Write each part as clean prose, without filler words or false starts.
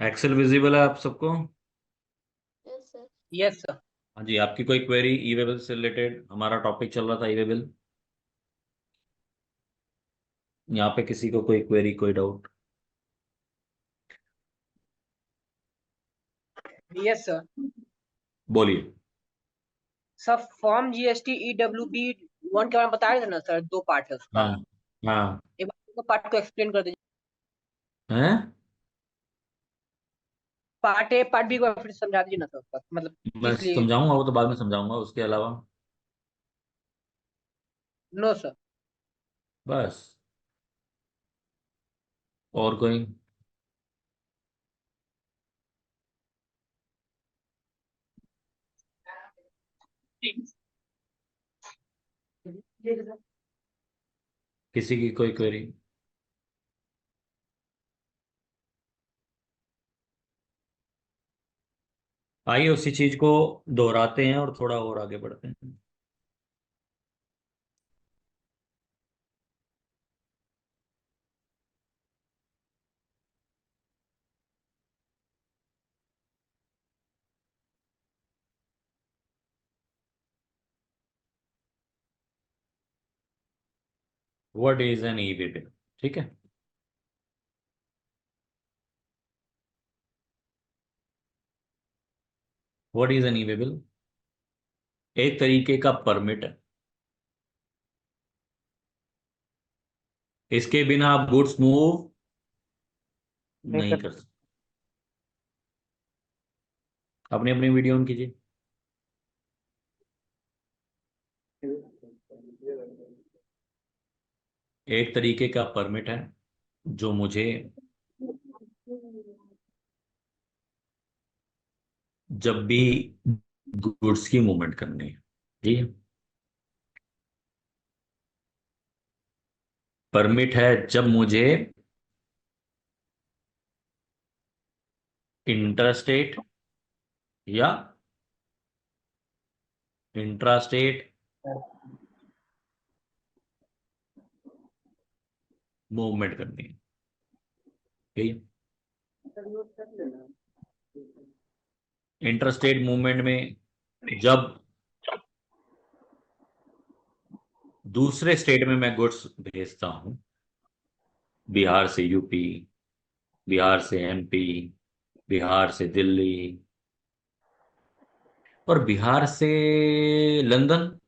Excel visible है आप सबको? Yes sir. Yes sir. हाँ जी, आपकी कोई क्वेरी ई वेबल से रिलेटेड? हमारा टॉपिक चल रहा था ई वेबल। यहाँ पे किसी को कोई क्वेरी, कोई डाउट? Yes sir. बोलिए। सर फॉर्म जीएसटी ईडब्ल्यूबी वन के बारे में बता रहे थे ना सर, दो पार्ट है उसका। हाँ हाँ। एक बार पार्ट को एक्सप्लेन कर दीजिए। हैं? पार्ट ए पार्ट बी को फिर समझा दीजिए ना सर उसका, मतलब मैं इसलिए। समझाऊंगा, वो तो बाद में समझाऊंगा, उसके अलावा नो सर। बस। और कोई? किसी की कोई क्वेरी? आइए उसी चीज को दोहराते हैं और थोड़ा और आगे बढ़ते हैं। What is an E way bill? ठीक है। What is an E way bill? एक तरीके का परमिट है। इसके बिना आप गुड्स मूव नहीं नहीं सर। कर सकते। अपनी अपनी वीडियो ऑन कीजिए। एक तरीके का परमिट है जो मुझे जब भी गुड्स की मूवमेंट करनी है, ठीक है। परमिट है जब मुझे इंटरस्टेट या इंट्रास्टेट मूवमेंट करनी है, ठीक है। इंटरस्टेट मूवमेंट में जब दूसरे स्टेट में मैं गुड्स भेजता हूं, बिहार से यूपी, बिहार से एमपी, बिहार से दिल्ली और बिहार से लंदन,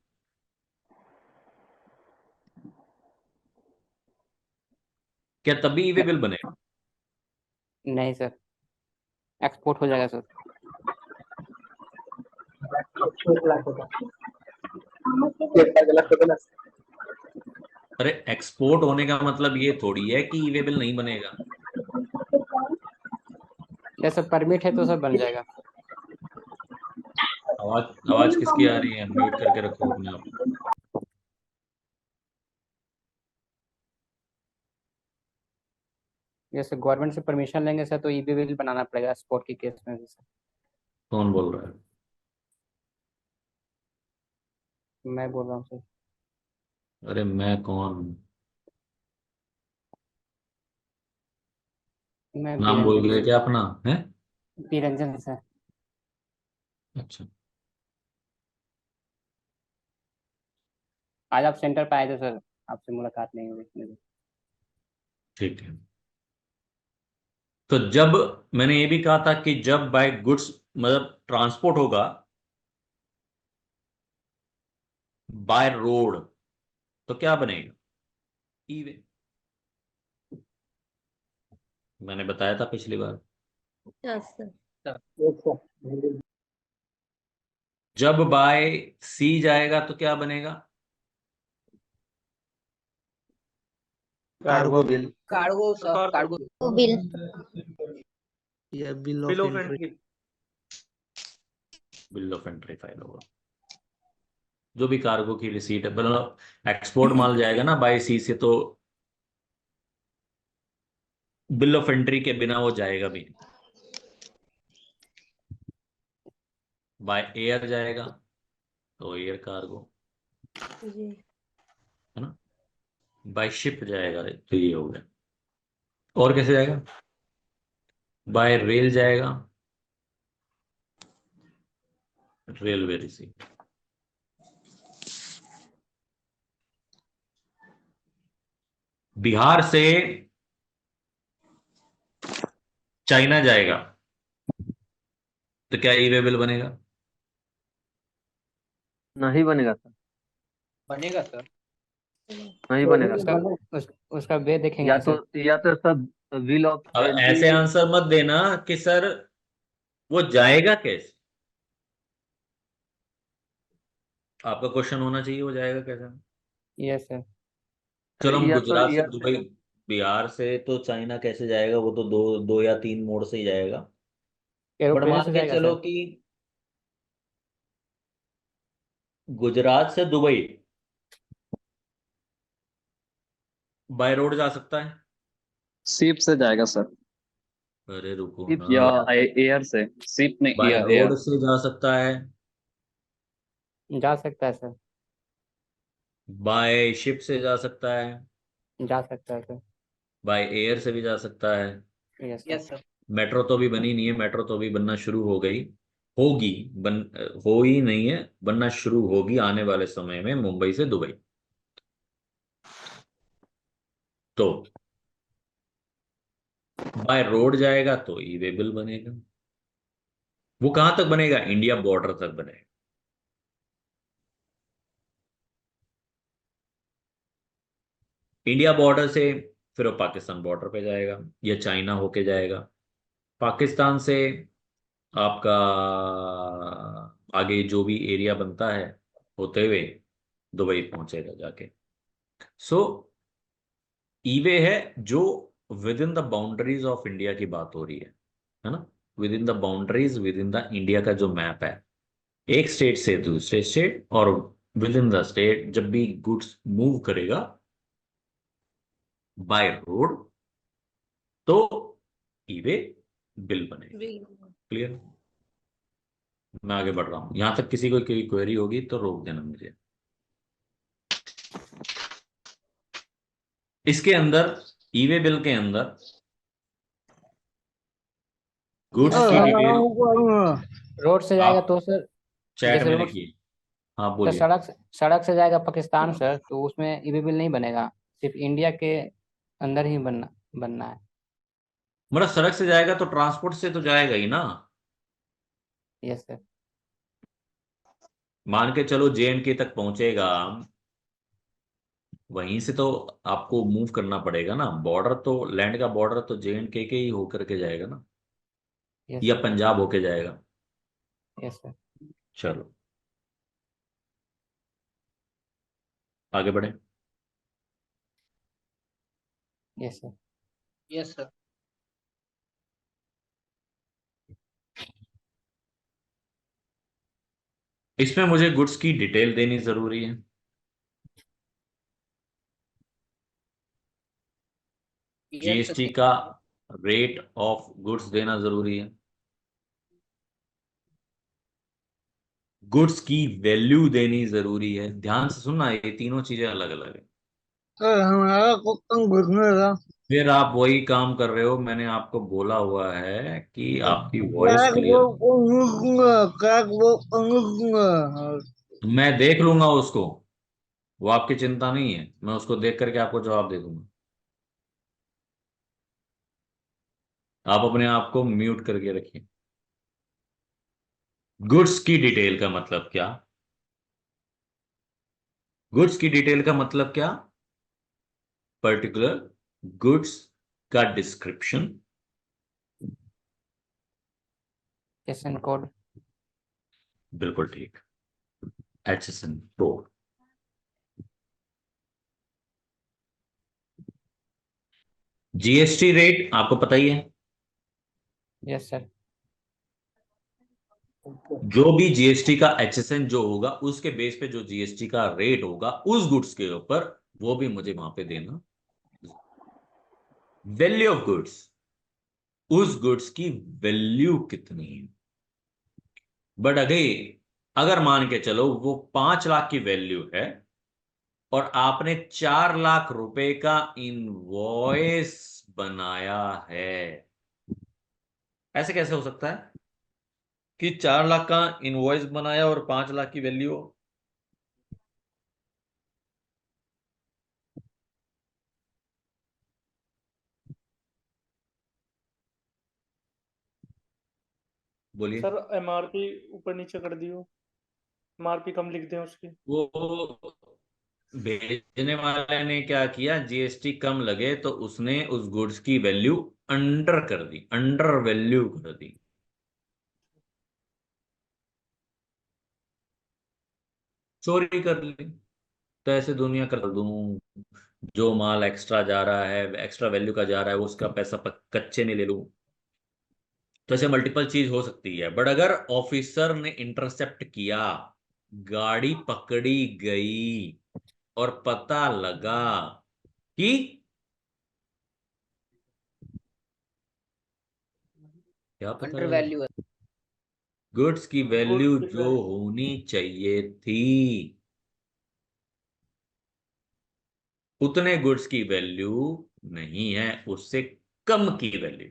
क्या तभी वे बिल बनेगा? नहीं सर, एक्सपोर्ट हो जाएगा सर। अरे एक्सपोर्ट होने का मतलब ये थोड़ी है कि ई वे बिल नहीं बनेगा। जैसे परमिट है तो सर बन जाएगा। आवाज आवाज किसकी आ रही है? म्यूट करके रखो अपने आप। जैसे गवर्नमेंट से परमिशन लेंगे सर तो ईबी बिल बनाना पड़ेगा एक्सपोर्ट के केस में भी सर। कौन बोल रहा है? मैं बोल रहा हूँ सर। अरे मैं कौन? मैं नाम बोल बीरंजन गए सर। क्या अपना? है? बीरंजन सर। अच्छा। आज आप सेंटर पे आए थे सर, आपसे मुलाकात नहीं हुई मेरी। ठीक है। तो जब मैंने ये भी कहा था कि जब बाय गुड्स मतलब ट्रांसपोर्ट होगा बाय रोड तो क्या बनेगा? E way. मैंने बताया था पिछली बार। Yes sir. जब बाय सी जाएगा तो क्या बनेगा? Cargo bill cargo sir, cargo. तो बिल। या bill bill of of entry. Entry. Bill of entry file होगा। जो भी कार्गो की रिसीट है, मतलब एक्सपोर्ट माल जाएगा ना बाय सी से, तो बिल ऑफ एंट्री के बिना वो जाएगा भी नहीं। बाय एयर जाएगा तो एयर कार्गो, जी। है ना। बाय शिप जाएगा तो ये हो गया। और कैसे जाएगा? बाय रेल जाएगा, रेलवे रिसीट। बिहार से चाइना जाएगा तो क्या ई वे बिल बनेगा? नहीं बनेगा सर, बनेगा सर। नहीं बनेगा उसका सर। उसका वे देखेंगे सर। या तो सर व्हील ऑफ अब एलपी। ऐसे आंसर मत देना कि सर वो जाएगा कैसे। आपका क्वेश्चन होना चाहिए वो जाएगा कैसे। Yes sir. चलो हम या तो गुजरात से एयर से। दुबई, बिहार से तो चाइना कैसे जाएगा, वो तो दो दो या तीन मोड़ से ही जाएगा। बट एरोप्लेन मान से के जाएगा चलो सर। कि गुजरात से दुबई बाय रोड जा सकता है। शिप से जाएगा सर। अरे रुको शिप ना, या एयर से, शिप में बाय एयर रोड एयर। से जा सकता है, जा सकता है सर। बाय शिप से जा सकता है, जा सकता है सर। बाय एयर से भी जा सकता है। Yes sir. Yes sir. Metro तो अभी बनी नहीं है, मेट्रो तो अभी बनना शुरू हो गई, होगी, बन हो ही नहीं है, बनना शुरू होगी आने वाले समय में मुंबई से दुबई। तो बाय रोड जाएगा तो ई वे बिल बनेगा। वो कहां तक बनेगा? इंडिया बॉर्डर तक बनेगा। इंडिया बॉर्डर से फिर वो पाकिस्तान बॉर्डर पे जाएगा या चाइना होके जाएगा। पाकिस्तान से आपका आगे जो भी एरिया बनता है होते हुए दुबई पहुंचेगा जाके। सो ईवे है जो with in the boundaries of India की बात हो रही है ना। With in the boundaries, with in the India का जो मैप है, एक स्टेट से दूसरे स्टेट और विद इन द स्टेट जब भी गुड्स मूव करेगा बाय रोड तो ईवे बिल बनेगा। बिल्कुल। क्लियर? मैं आगे बढ़ रहा हूं, यहां तक किसी को कोई क्वेरी होगी तो रोक देना मुझे। इसके अंदर ईवे बिल के अंदर गुड्स यस की सर। डिटेल रोड से जाएगा आप तो सर, चैट जैसे में रोड लिखिए। हाँ सर, बोलिए। सड़क से जाएगा पाकिस्तान सर, तो उसमें ईवी बिल नहीं बनेगा। सिर्फ इंडिया के अंदर ही बनना बनना है। मतलब सड़क से जाएगा तो ट्रांसपोर्ट से तो जाएगा ही ना। Yes sir. मान के चलो जे एंड के तक पहुंचेगा, वहीं से तो आपको मूव करना पड़ेगा ना। बॉर्डर तो, लैंड का बॉर्डर तो जे एंड के ही होकर के जाएगा ना, यस या सर। पंजाब होके जाएगा। Yes sir. चलो आगे बढ़े। Yes sir. Yes sir. इसमें मुझे गुड्स की डिटेल देनी जरूरी है। Yes GST sir. का रेट ऑफ गुड्स देना जरूरी है। गुड्स की वैल्यू देनी जरूरी है। ध्यान से सुनना, ये तीनों चीजें अलग अलग है। सर हमारा कुछ घुसने लगा। फिर आप वही काम कर रहे हो। मैंने आपको बोला हुआ है कि आपकी वॉइस क्रैक वो क्लियर। क्रैक वो मैं देख लूंगा उसको, वो आपकी चिंता नहीं है, मैं उसको देख करके आपको जवाब दे दूंगा। आप अपने आप को म्यूट करके रखिए। गुड्स की डिटेल का मतलब क्या? गुड्स की डिटेल का मतलब क्या? पर्टिकुलर गुड्स का डिस्क्रिप्शन। SN code. बिल्कुल ठीक, HSN कोड। जीएसटी रेट आपको पता ही है। Yes sir. जो भी जीएसटी का HSN जो होगा उसके बेस पे जो जीएसटी का रेट होगा उस गुड्स के ऊपर, वो भी मुझे वहां पे देना। वैल्यू ऑफ गुड्स, उस गुड्स की वैल्यू कितनी है। बट अगर मान के चलो वो 5 लाख की वैल्यू है और आपने 4 लाख रुपए का इनवॉइस बनाया है, ऐसे कैसे हो सकता है कि 4 लाख का इनवॉइस बनाया और 5 लाख की वैल्यू हो? बोलिए। सर एमआरपी ऊपर नीचे कर दियो, एमआरपी कम लिख दें उसकी। वो भेजने वाले ने क्या किया, जीएसटी कम लगे तो उसने उस गुड्स की वैल्यू अंडर कर दी, अंडर वैल्यू कर दी। चोरी कर ली। तो ऐसे दुनिया कर दूं, जो माल एक्स्ट्रा जा रहा है, एक्स्ट्रा वैल्यू का जा रहा है, वो उसका पैसा कच्चे में ले लूं। तो ऐसे मल्टीपल चीज हो सकती है, बट अगर ऑफिसर ने इंटरसेप्ट किया, गाड़ी पकड़ी गई और पता लगा कि क्या पता अंडर लगा, वैल्यू है। गुड्स की वैल्यू गुड्स जो होनी चाहिए थी, उतने गुड्स की वैल्यू नहीं है, उससे कम की वैल्यू।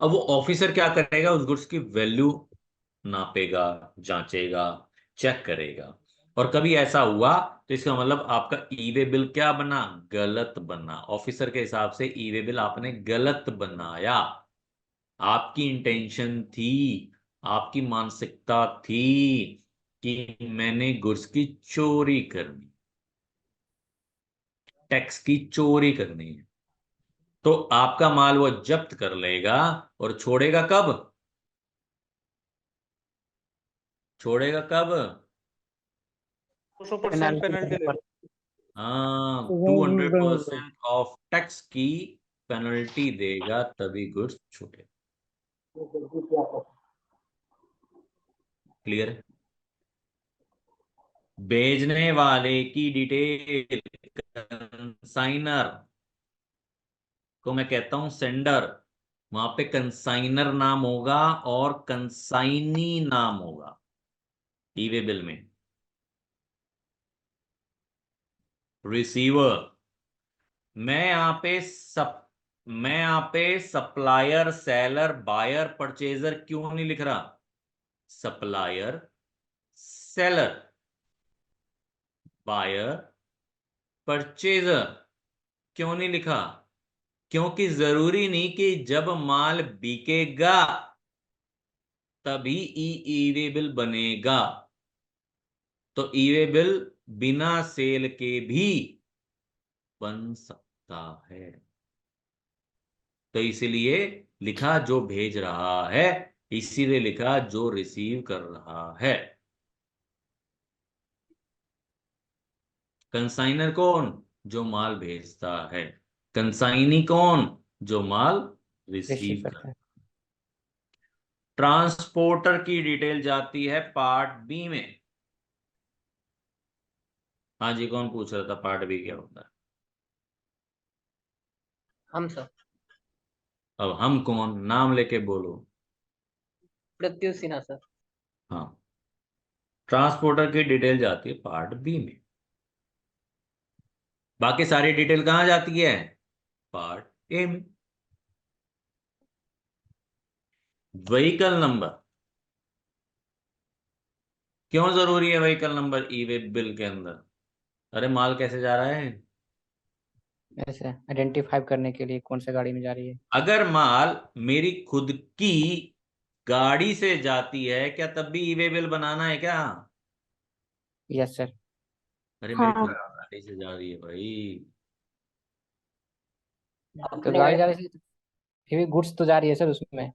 अब वो ऑफिसर क्या करेगा, उस गुड्स की वैल्यू नापेगा, जांचेगा, चेक करेगा। और कभी ऐसा हुआ तो इसका मतलब आपका ई वे बिल क्या बना, गलत बना। ऑफिसर के हिसाब से ई वे बिल आपने गलत बनाया। आपकी इंटेंशन थी, आपकी मानसिकता थी कि मैंने गुड्स की चोरी करनी, टैक्स की चोरी करनी है। तो आपका माल वो जब्त कर लेगा और छोड़ेगा कब, छोड़ेगा कब? 200% पेनाल्टी पेनल्टी ले। हाँ, 200% ऑफ टैक्स की पेनल्टी देगा, तभी गुड्स छूटे। क्लियर है? भेजने वाले की डिटेल, कंसाइनर को मैं कहता हूं सेंडर। वहां पे कंसाइनर नाम होगा और कंसाइनी नाम होगा ई वे बिल में। रिसीवर, मैं यहाँ पे सब मैं यहाँ पे सप्लायर, सेलर, बायर, परचेजर क्यों नहीं लिख रहा? सप्लायर, सेलर, बायर, परचेजर क्यों नहीं लिखा? क्योंकि जरूरी नहीं कि जब माल बिकेगा तभी ई वे बिल बनेगा। तो ई वे बिल बिना सेल के भी बन सकता है। तो इसीलिए लिखा जो भेज रहा है, इसीलिए लिखा जो रिसीव कर रहा है। कंसाइनर कौन? जो माल भेजता है। कंसाइनी कौन? जो माल रिसीव रिसीव कर। करता है। ट्रांसपोर्टर की डिटेल जाती है पार्ट बी में। हाँ जी, कौन पूछ रहा था पार्ट बी क्या होता है? हम सर। अब हम कौन, नाम लेके बोलो। प्रत्युष सिन्हा सर। हाँ, ट्रांसपोर्टर की डिटेल जाती है पार्ट बी में। बाकी सारी डिटेल कहाँ जाती है? पार्ट ए में। व्हीकल नंबर क्यों जरूरी है? व्हीकल नंबर ई वे बिल के अंदर, अरे माल कैसे जा रहा है? ऐसे आइडेंटिफाई करने के लिए कौन सा गाड़ी में जा रही है। अगर माल मेरी खुद की गाड़ी से जाती है क्या, तब भी ई वे बिल बनाना है क्या? Yes sir. अरे मेरी हाँ। खुद की गाड़ी से जा रही है भाई। तो अपने गाड़ी गाड़ी। जा रही है, फिर भी गुड्स तो जा रही है सर उसमें।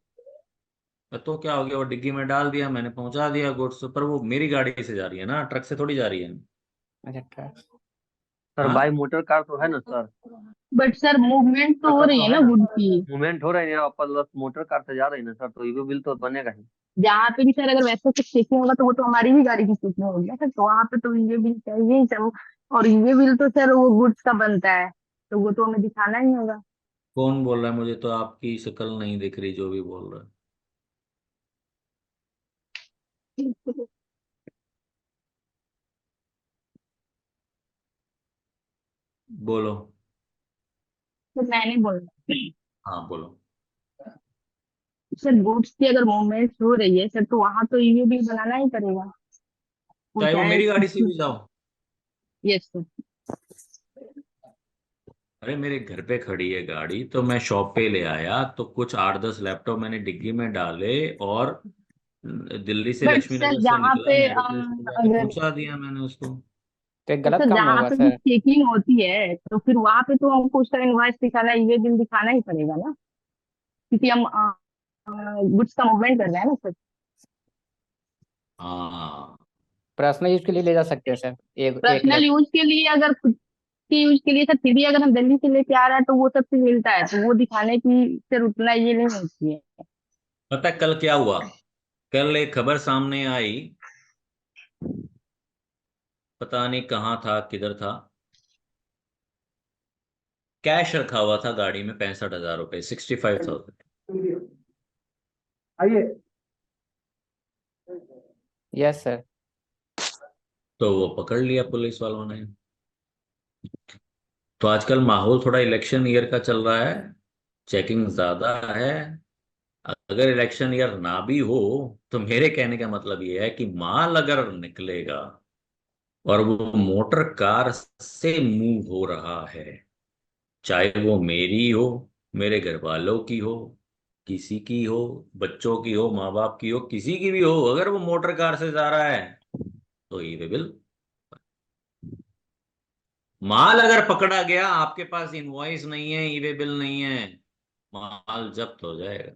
तो क्या हो गया, वो डिग्गी में डाल दिया मैंने, पहुंचा दिया गुड्स, पर वो मेरी गाड़ी से जा रही है ना, ट्रक से थोड़ी जा रही है। अच्छा ट्रक। सर बाई हाँ, मोटर कार तो है ना सर? बट सर मूवमेंट तो हो सर रही तो है है ना ना, गुड की। मूवमेंट हो रहा है ना, प्लस मोटर कार से जा रही है ना सर, तो ईवी बिल तो बनेगा ही। जहाँ पे भी सर अगर वैसे कुछ चेकिंग होगा तो वो तो हमारी भी गाड़ी की चेकिंग होगी ना सर, तो वहाँ पे तो ये बिल चाहिए ही सर। और ये बिल तो सर वो गुड्स का बनता है, तो वो तो हमें दिखाना ही होगा। कौन बोल रहा है? मुझे तो आपकी शक्ल नहीं दिख रही जो भी बोल रहा है। बोलो। सर मैंने बोला हाँ बोलो। सर, गुड्स की अगर मूवमेंट हो रही है सर, तो वहां तो ईवी बिल बनाना ही पड़ेगा, वो चाहे वो चाहे मेरी गाड़ी कुछ से भी जाओ। Yes sir. अरे मेरे घर पे खड़ी है गाड़ी, तो मैं शॉप पे ले आया तो कुछ 8-10 लैपटॉप मैंने डिग्गी में डाले, और दिल्ली से बट लक्ष्मी सर नगर से जहाँ निकला, पे मेरे प्लेस पे जाके अगर पहुंचा दिया मैंने उसको। तो एक तो गलत सर काम ना जहाँ होगा पे भी सर। चेकिंग होती है तो फिर वहां पे तो हमको उसका इनवॉइस दिखाना, ईवे बिल दिखाना ही पड़ेगा ना, क्योंकि हम गुड्स का मूवमेंट कर रहे हैं ना सर। हाँ पर्सनल यूज के लिए ले जा सकते हैं सर, एक पर्सनल यूज के लिए, अगर खुद के यूज के लिए सर, फिर भी अगर हम दिल्ली से लेके आ रहे हैं तो वो सब चीज मिलता है, तो वो दिखाने की सर उतना ये नहीं होती है। पता है कल क्या हुआ? कल एक खबर सामने आई, पता नहीं कहाँ था किधर था, कैश रखा हुआ था गाड़ी में 65,000 रुपए, 65,000। Yes sir. तो वो पकड़ लिया पुलिस वालों ने। तो आजकल माहौल थोड़ा इलेक्शन ईयर का चल रहा है, चेकिंग ज्यादा है। अगर इलेक्शन ईयर ना भी हो, तो मेरे कहने का मतलब ये है कि माल अगर निकलेगा और वो मोटर कार से मूव हो रहा है, चाहे वो मेरी हो, मेरे घर वालों की हो, किसी की हो, बच्चों की हो, माँ बाप की हो, किसी की भी हो, अगर वो मोटर कार से जा रहा है तो ई वे बिल। माल अगर पकड़ा गया, आपके पास इनवॉइस नहीं है, ई वे बिल नहीं है, माल जब्त हो जाएगा।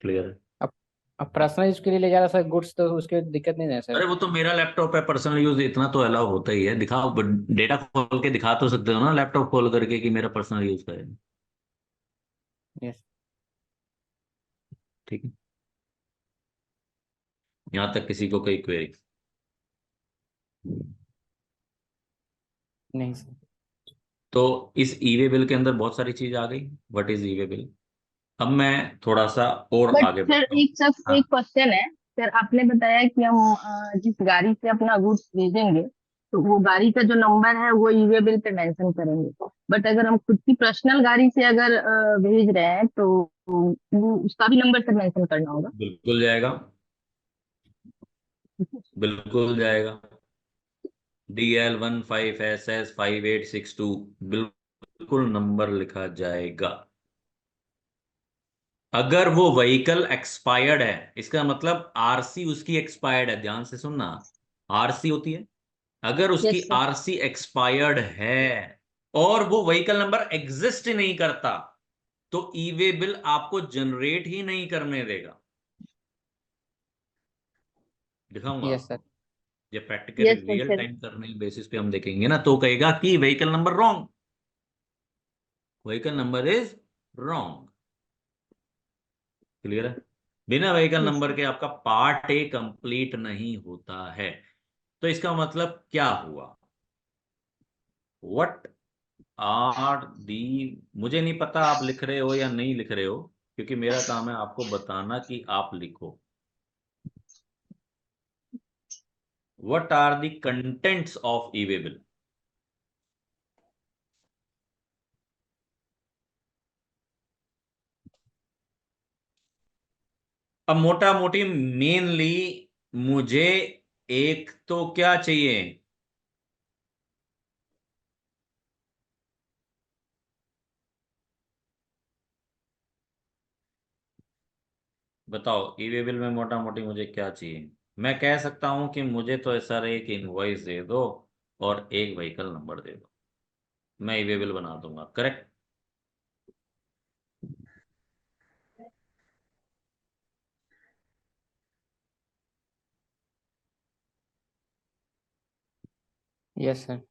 क्लियर? अब अब पर्सनल यूज के लिए ले जा रहा सर गुड्स, तो उसके दिक्कत नहीं है सर। अरे वो तो मेरा लैपटॉप है, पर्सनल यूज इतना तो अलाउ होता ही है। दिखाओ, डेटा खोल के दिखा तो सकते हो ना, लैपटॉप खोल करके कि मेरा पर्सनल यूज का है। यस। ठीक है, यहाँ तक किसी को कोई क्वेरी? नहीं सर। तो इस ई वे बिल के अंदर बहुत सारी चीज आ गई। What is E way bill? अब मैं थोड़ा सा और बट आगे सर बढ़ता हूँ। एक सब हाँ एक क्वेश्चन है सर, आपने बताया कि हम जिस गाड़ी से अपना गुड्स भेजेंगे तो वो गाड़ी का जो नंबर है वो ईवे बिल पे मेंशन करेंगे, बट अगर हम खुद की पर्सनल गाड़ी से अगर भेज रहे हैं तो वो उसका भी नंबर सर मेंशन करना होगा। बिल्कुल जाएगा, बिल्कुल जाएगा। DL15SS5862, बिल्कुल नंबर लिखा जाएगा। अगर वो व्हीकल एक्सपायर्ड है, इसका मतलब आरसी उसकी एक्सपायर्ड है, ध्यान से सुनना। आरसी होती है, अगर उसकी यस सर। आरसी एक्सपायर्ड है और वो व्हीकल नंबर एग्जिस्ट नहीं करता, तो ई वे बिल आपको जनरेट ही नहीं करने देगा। दिखाऊंगा, यस सर। ये practically yes sir real sir. Time करने बेसिस पे हम देखेंगे ना, तो कहेगा कि vehicle number wrong, vehicle number is wrong. Clear है? बिना व्हीकल यस नंबर सर। के आपका पार्ट ए कंप्लीट नहीं होता है। तो इसका मतलब क्या हुआ? व्हाट आर दी, मुझे नहीं पता आप लिख रहे हो या नहीं लिख रहे हो, क्योंकि मेरा काम है आपको बताना कि आप लिखो। What are the contents of e way bill? अब मोटा मोटी मेनली मुझे एक तो क्या चाहिए? बताओ, ई वे बिल में मोटा मोटी मुझे क्या चाहिए? मैं कह सकता हूं कि मुझे तो सर एक इनवॉइस दे दो और एक व्हीकल नंबर दे दो, मैं ई वे बिल बना दूंगा। करेक्ट? Yes sir.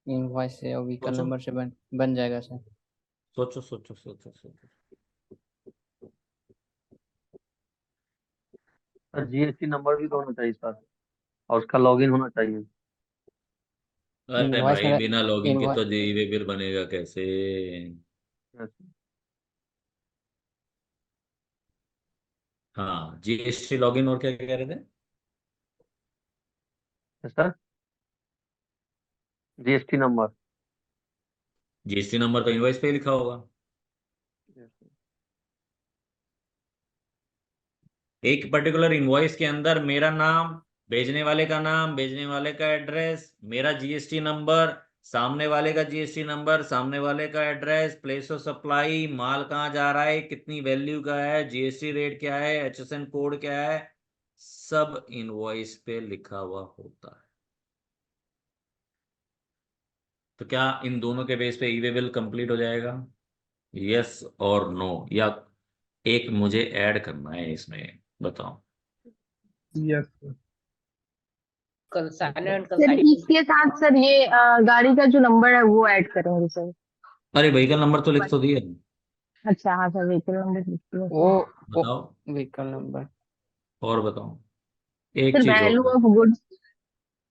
इनवॉइस से और व्हीकल सोचो, नंबर से बन जाएगा सर। सोचो, सोचो, सोचो, सोचो। सर जीएसटी नंबर भी तो होना चाहिए सर, और उसका लॉगिन होना चाहिए। अरे इनवॉइस भाई में बिना लॉगिन के इनवॉइस तो ई वे बिल बनेगा कैसे? यस हाँ, जीएसटी लॉगिन, और क्या कह रहे थे? Sir. GST number. GST number तो इनवॉइस पे ही लिखा होगा। एक पर्टिकुलर इनवॉइस के अंदर मेरा नाम, भेजने वाले का नाम, भेजने वाले का एड्रेस, मेरा जीएसटी नंबर, सामने वाले का जीएसटी नंबर, सामने वाले का एड्रेस, प्लेस ऑफ सप्लाई, माल कहाँ जा रहा है, कितनी वैल्यू का है, जीएसटी रेट क्या है, एचएसएन कोड क्या है, सब इनवॉइस पे लिखा हुआ होता है। तो क्या इन दोनों के बेस पे ई वे बिल कंप्लीट हो जाएगा? यस और नो, या एक मुझे ऐड करना है इसमें, बताओ। Yes consignor and sir consignee. इसके साथ सर ये गाड़ी का जो नंबर है वो ऐड करेंगे सर। अरे व्हीकल नंबर तो लिख तो दिया। अच्छा हाँ सर व्हीकल नंबर लिखिए वो वो बताओ व्हीकल नंबर। और बताओ, एक सर चीज और वैल्यू है, ऑफ गुड्स।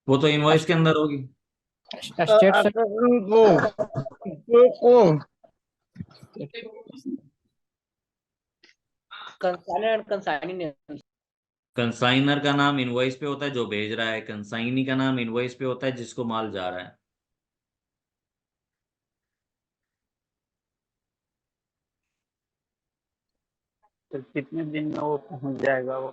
वो तो इनवॉइस के अंदर होगी। State sir. को कंसाइनर एंड कंसाइनिंग। कंसाइनर का नाम इनवॉइस पे होता है जो भेज रहा है, कंसाइनी का नाम इनवॉइस पे होता है जिसको माल जा रहा है। तो कितने दिन में वो पहुंच जाएगा वो?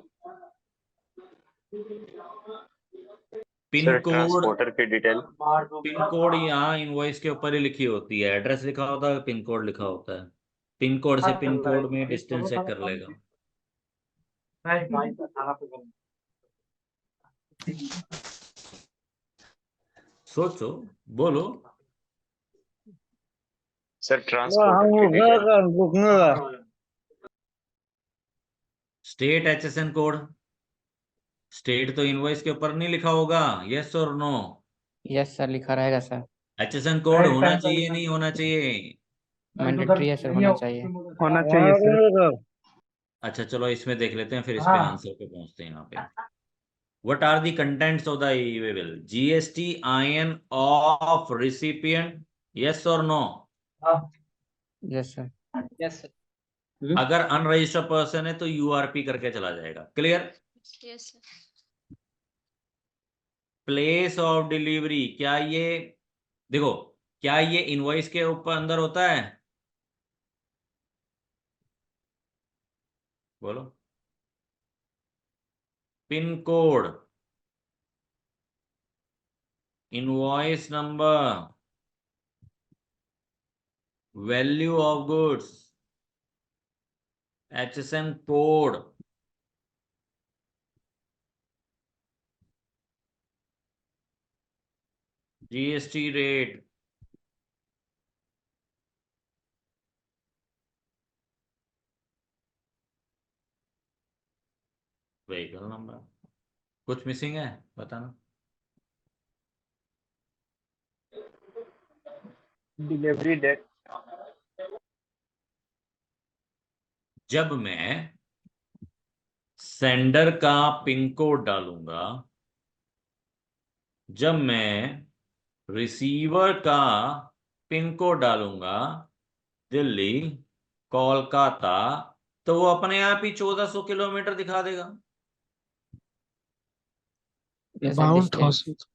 पिन सर कोड, ट्रांसपोर्टर की डिटेल। पिन कोड यहाँ इनवॉइस के ऊपर ही लिखी होती है, एड्रेस लिखा होता है, पिन कोड लिखा होता है। पिन कोड से पिन कोड में डिस्टेंस चेक कर लेगा। सोचो, बोलो। सर ट्रांसपोर्टर की detail. State HSN code, state तो इनवॉइस के ऊपर नहीं लिखा होगा, यस और नो? यस सर लिखा रहेगा सर। एचएसएन कोड होना चाहिए नहीं होना चाहिए? मैंडेटरी है सर, होना चाहिए। होना चाहिए सर। अच्छा चलो इसमें देख लेते हैं, फिर इस पे आंसर पे पहुंचते हैं। यहाँ पे what are the contents of the E way bill? GST IN of recipient, yes और no? Yes sir. Yes sir. अगर अनरजिस्टर्ड पर्सन है तो यूआरपी करके चला जाएगा। Clear? Yes sir. Place of delivery, क्या ये, देखो, क्या ये इनवॉइस के ऊपर अंदर होता है? बोलो। Pin code, invoice number, value of goods, HSN code, GST rate, vehicle number. कुछ मिसिंग है बताना। Delivery date. जब मैं सेंडर का पिन कोड डालूंगा, जब मैं रिसीवर का पिन कोड डालूंगा, दिल्ली, कोलकाता, तो वो अपने आप ही 1400 किलोमीटर दिखा देगा। Yes sir amount distance.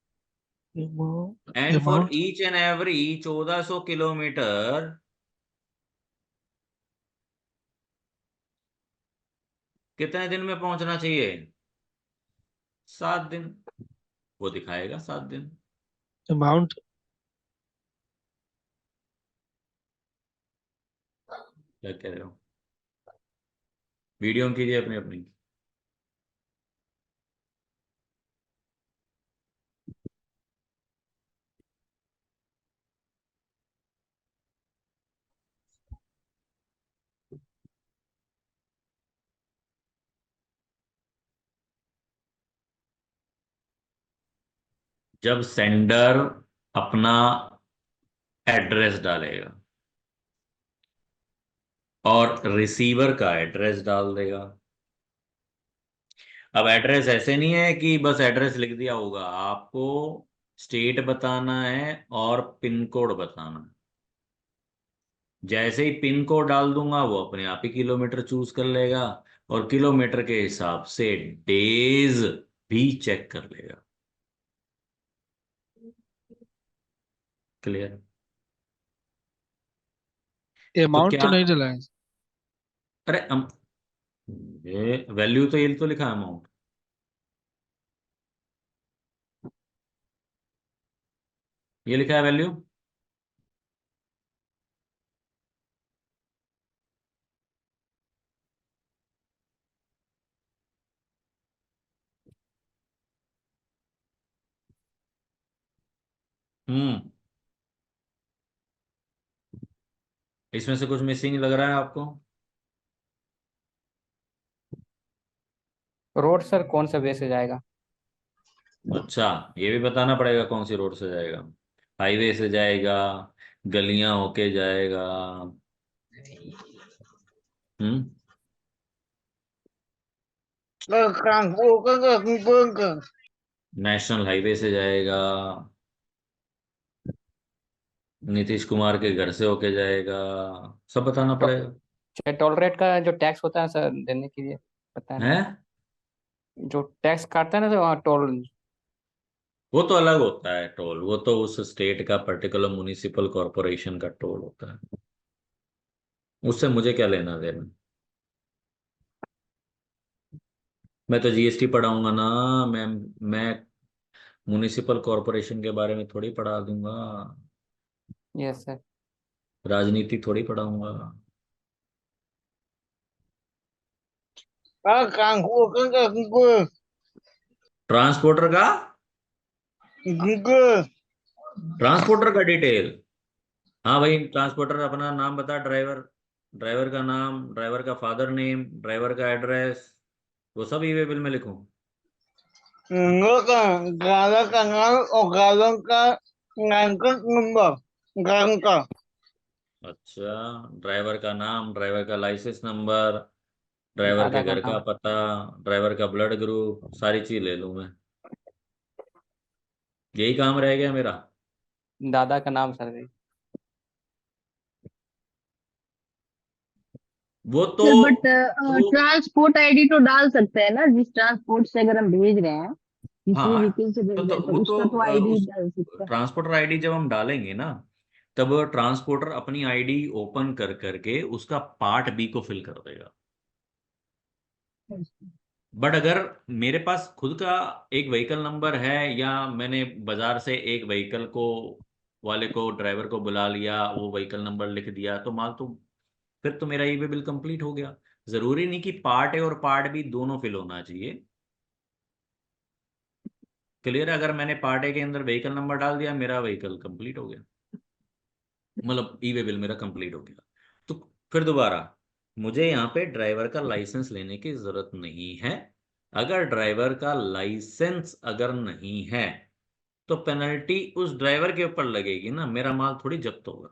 And for each and every 1400 kilometre कितने दिन में पहुंचना चाहिए? 7 दिन। वो दिखाएगा 7 दिन। अमाउंट क्या कह रहे हो? वीडियो ऑन कीजिए अपनी अपनी। जब सेंडर अपना एड्रेस डालेगा और रिसीवर का एड्रेस डाल देगा। अब एड्रेस ऐसे नहीं है कि बस एड्रेस लिख दिया होगा, आपको स्टेट बताना है और पिन कोड बताना है। जैसे ही पिन कोड डाल दूंगा वो अपने आप ही किलोमीटर चूज कर लेगा, और किलोमीटर के हिसाब से डेज भी चेक कर लेगा। क्लियर? तो अमाउंट क्या, तो नहीं डला है। अरे ये वैल्यू तो ये तो लिखा है अमाउंट। ये लिखा है वैल्यू। हम्म। इसमें से कुछ मिसिंग लग रहा है आपको? रोड सर कौन सा वे से जाएगा? अच्छा, ये भी बताना पड़ेगा कौन सी रोड से जाएगा। हाईवे से जाएगा, गलियां होके जाएगा? हम्म। नेशनल हाईवे से जाएगा, नीतीश कुमार के घर से होके जाएगा, सब बताना तो पड़ेगा। टोलरेट का जो टैक्स होता है सर देने के लिए पता है ना? है, जो टैक्स काटता है ना, तो वहाँ टोल। वो तो अलग होता है टोल, वो तो उस स्टेट का पर्टिकुलर म्युनिसिपल कॉरपोरेशन का टोल होता है, उससे मुझे क्या लेना देना। मैं तो जीएसटी पढ़ाऊंगा ना। मैं म्युनिसिपल कॉरपोरेशन के बारे में थोड़ी पढ़ा दूंगा, यस सर। राजनीति थोड़ी पढ़ाऊंगा। ट्रांसपोर्टर का, ट्रांसपोर्टर का डिटेल। हाँ भाई, ट्रांसपोर्टर अपना नाम बता, ड्राइवर, ड्राइवर का नाम, ड्राइवर का फादर नेम, ड्राइवर का एड्रेस, वो सब ई वे बिल में लिखूं? गाड़ा का नाम और गाड़ों का लाइसेंस नंबर, गाड़ी का। अच्छा, ड्राइवर का नाम, ड्राइवर का लाइसेंस नंबर, ड्राइवर दादा के का घर का नाम। पता, ड्राइवर का ब्लड ग्रुप, सारी चीज ले लूं मैं। यही काम रह गया मेरा। दादा का नाम सर भी। वो तो सर बट वो ट्रांसपोर्ट आईडी तो डाल सकते हैं ना, जिस ट्रांसपोर्ट से अगर हम भेज रहे हैं, किसी हाँ, व्हीकल से भेज रहे हैं, तो वो तो उसका तो आईडी उस डाल सकते ट्रांसपोर्टर आईडी जब हम डालेंगे ना, तब ट्रांसपोर्टर अपनी आईडी ओपन कर करके उसका पार्ट बी को फिल कर देगा। हैं। बट अगर मेरे पास खुद का एक व्हीकल नंबर है, या मैंने बाजार से एक व्हीकल को वाले को, ड्राइवर को बुला लिया, वो व्हीकल नंबर लिख दिया, तो माल तो फिर तो मेरा ई वे बिल कंप्लीट हो गया। जरूरी नहीं कि पार्ट ए और पार्ट बी दोनों फिल होना चाहिए। क्लियर है? अगर मैंने पार्ट ए के अंदर व्हीकल नंबर डाल दिया, मेरा व्हीकल कंप्लीट हो गया, मतलब ई वे बिल मेरा कंप्लीट हो गया। तो फिर दोबारा मुझे यहाँ पे ड्राइवर का लाइसेंस लेने की जरूरत नहीं है। अगर ड्राइवर का लाइसेंस अगर नहीं है, तो पेनल्टी उस ड्राइवर के ऊपर लगेगी ना, मेरा माल थोड़ी जब्त होगा।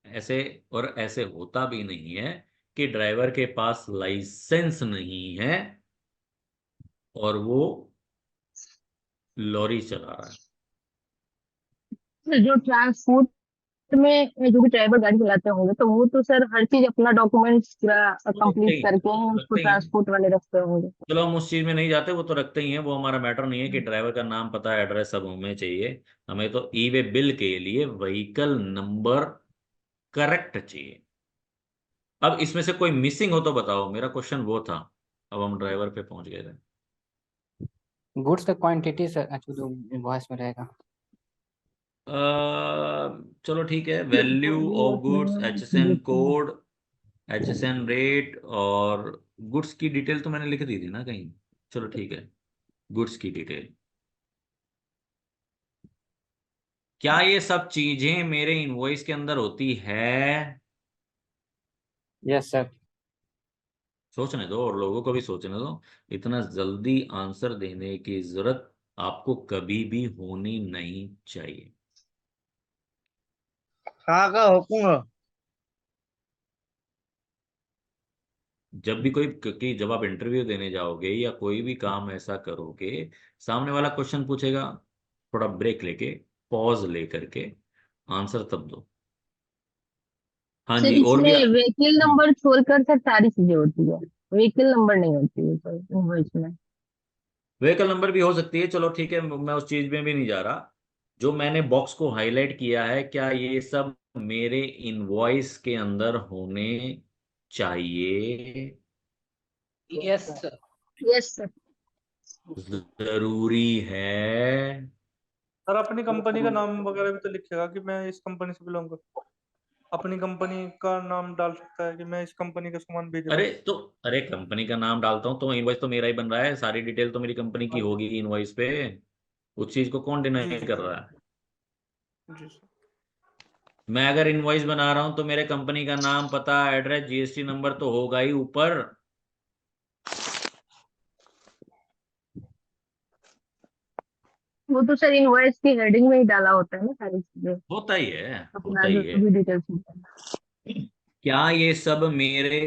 ऐसे, और ऐसे होता भी नहीं है कि ड्राइवर के पास लाइसेंस नहीं है और वो लॉरी चला रहा है। सर जो ट्रांसपोर्ट में जो भी ड्राइवर गाड़ी चलाते होंगे, तो वो तो सर हर चीज अपना डॉक्यूमेंट्स पूरा वो रखते कंप्लीट ही करके ही उसको रखते ही हैं। ट्रांसपोर्ट वाले रखते होंगे। चलो हम उस चीज में नहीं जाते, वो तो रखते ही हैं, वो हमारा मैटर नहीं है कि ड्राइवर का नाम, पता, एड्रेस सब हमें चाहिए। हमें तो ई वे बिल के लिए व्हीकल नंबर करेक्ट चाहिए। अब इसमें से कोई मिसिंग हो तो बताओ, मेरा क्वेश्चन वो था। अब हम ड्राइवर पे पहुंच गए थे। गुड्स का क्वांटिटी सर अच्छा जो इनवॉइस में रहेगा। चलो ठीक है, value of goods, H S N code, H S N rate, और गुड्स की डिटेल तो मैंने लिख दी थी ना कहीं। चलो ठीक है, गुड्स की डिटेल। क्या ये सब चीजें मेरे इनवॉइस के अंदर होती है? Yes sir. सोचने दो, और लोगों को भी सोचने दो। इतना जल्दी आंसर देने की जरूरत आपको कभी भी होनी नहीं चाहिए। हाँ का हुक्म। जब भी कोई, क्योंकि जब आप इंटरव्यू देने जाओगे या कोई भी काम ऐसा करोगे, सामने वाला क्वेश्चन पूछेगा, थोड़ा ब्रेक लेके, पॉज लेकर के आंसर तब दो। हाँ सर जी, और भी इसमें व्हीकल नंबर छोड़कर सर सारी चीजें होती है, व्हीकल नंबर नहीं होती है सर इनवॉइस में। व्हीकल नंबर भी हो सकती है, चलो ठीक है, मैं उस चीज में भी नहीं जा रहा। जो मैंने बॉक्स को हाईलाइट किया है, क्या ये सब मेरे इनवॉइस के अंदर होने चाहिए? Yes sir. Yes sir. जरूरी है? सर अपनी कंपनी का नाम वगैरह भी तो लिखेगा कि मैं इस कंपनी से बिलोंग करता हूँ। अपनी कंपनी का नाम डाल सकता है कि मैं इस कंपनी का सामान भेज रहा अरे हूँ। तो, अरे कंपनी का नाम डालता हूँ तो इनवॉइस तो मेरा ही बन रहा है, सारी डिटेल तो मेरी कंपनी की होगी इनवॉइस पे। उस चीज को कौन जी डिनाई जी कर सर। रहा है? जी सर। मैं अगर इनवॉइस बना रहा हूं तो मेरे कंपनी का नाम, पता, एड्रेस, जीएसटी नंबर तो होगा ही ऊपर। वो तो सर इनवॉइस की हेडिंग में ही डाला होता है ना सारी चीजें, होता ही है, होता अपना ही जो है। भी डिटेल्स होता है। क्या ये सब मेरे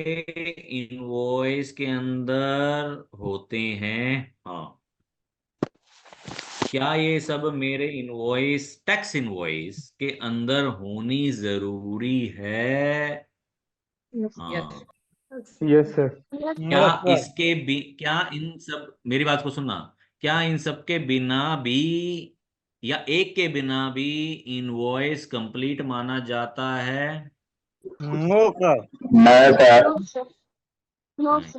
इनवॉइस के अंदर होते हैं? हाँ। क्या ये सब मेरे इनवॉइस, टैक्स इनवॉइस के अंदर होनी जरूरी है? यस। हाँ। Yes sir. क्या नो सर। इसके भी, क्या इन सब, मेरी बात को सुनना, क्या इन सब के बिना भी या एक के बिना भी इनवॉइस कंप्लीट माना जाता है? No sir.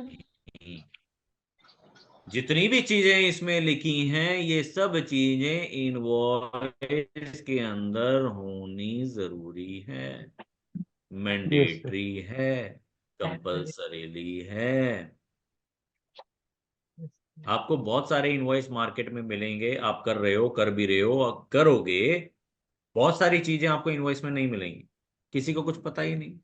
नहीं। जितनी भी चीजें इसमें लिखी हैं, ये सब चीजें इनवॉइस के अंदर होनी जरूरी है, यस सर। मैंडेटरी है, कंपल्सरीली है। आपको बहुत सारे इनवॉइस मार्केट में मिलेंगे, आप कर रहे हो, कर भी रहे हो और करोगे। बहुत सारी चीजें आपको इनवॉइस में नहीं मिलेंगी, किसी को कुछ पता ही नहीं।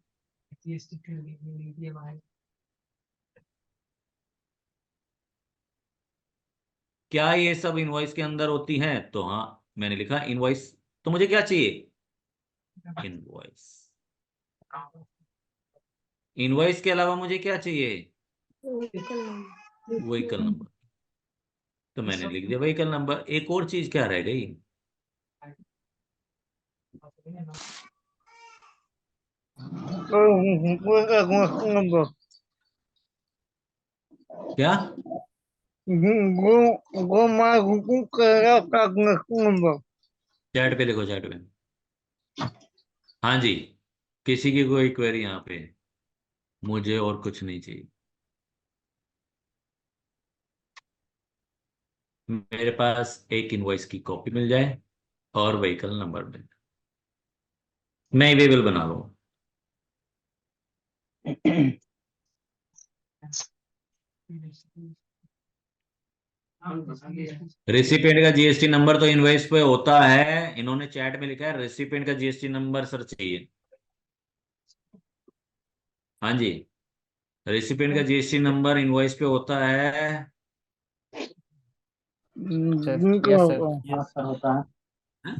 क्या ये सब इनवॉइस के अंदर होती हैं? तो हाँ, मैंने लिखा इनवॉइस। तो मुझे क्या चाहिए? इनवॉइस। इनवॉइस के अलावा मुझे क्या चाहिए? Vehicle number. तो मैंने लिख दिया व्हीकल नंबर। एक और चीज क्या रह गई? नंबर। क्या? वो मैं हुकुम करेगा नंबर। चैट पे देखो, चैट पे। हाँ जी, किसी की कोई क्वेरी यहाँ पे? मुझे और कुछ नहीं चाहिए, मेरे पास एक इनवॉइस की कॉपी मिल जाए और व्हीकल नंबर मिल जाए, मैं अवेलेबल बना लूँ। रेसिपिएंट का जीएसटी नंबर तो इनवॉइस पे होता है, इन्होंने चैट में लिखा है रेसिपिएंट का जीएसटी नंबर सर चाहिए। हाँ जी, रेसिपिएंट का जीएसटी नंबर इनवॉइस पे होता है। Sir yes sir, yes sir होता है। हाँ?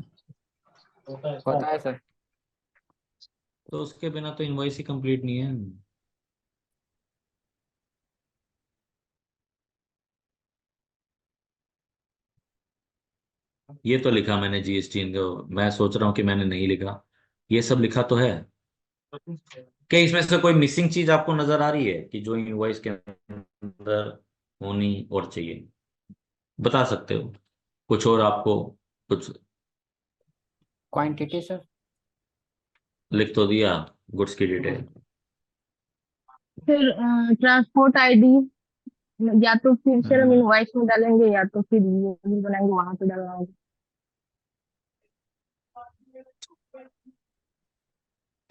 होता है सर। तो उसके बिना तो इनवॉइस ही कंप्लीट नहीं है। ये तो लिखा मैंने जीएसटी, मैं सोच रहा हूँ कि मैंने नहीं लिखा, ये सब लिखा तो है। क्या इसमें से कोई मिसिंग चीज आपको नजर आ रही है कि जो इनवॉइस के अंदर होनी और चाहिए? बता सकते हो कुछ और आपको कुछ? Quantity sir. लिख तो दिया, गुड्स की डिटेल। फिर ट्रांसपोर्ट आईडी, या तो फिर सर हम हम्म, इनवॉइस में डालेंगे या तो फिर ये भी बनाएंगे वहां पे डालना होगा।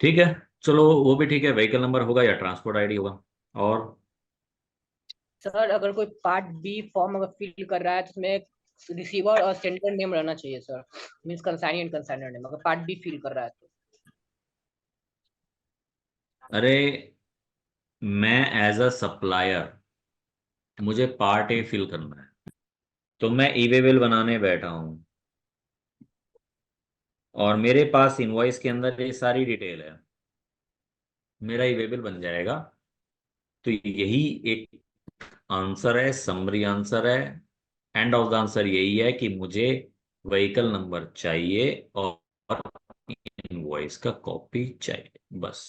ठीक है, चलो वो भी ठीक है, व्हीकल नंबर होगा या ट्रांसपोर्ट आईडी होगा। और सर अगर कोई पार्ट बी फॉर्म अगर फिल कर रहा है तो उसमें रिसीवर और सेंडर नेम रहना चाहिए sir. Means consignee and consigner name अगर पार्ट बी फिल कर रहा है तो। अरे, मैं एज अ सप्लायर, मुझे पार्ट ए फिल करना है, तो मैं ई वे बिल बनाने बैठा हूँ और मेरे पास इनवॉइस के अंदर ये सारी डिटेल है, मेरा ई वे बिल बन जाएगा। तो यही एक आंसर है, समरी आंसर है, एंड ऑफ द आंसर यही है कि मुझे व्हीकल नंबर चाहिए और इनवॉइस का कॉपी चाहिए, बस।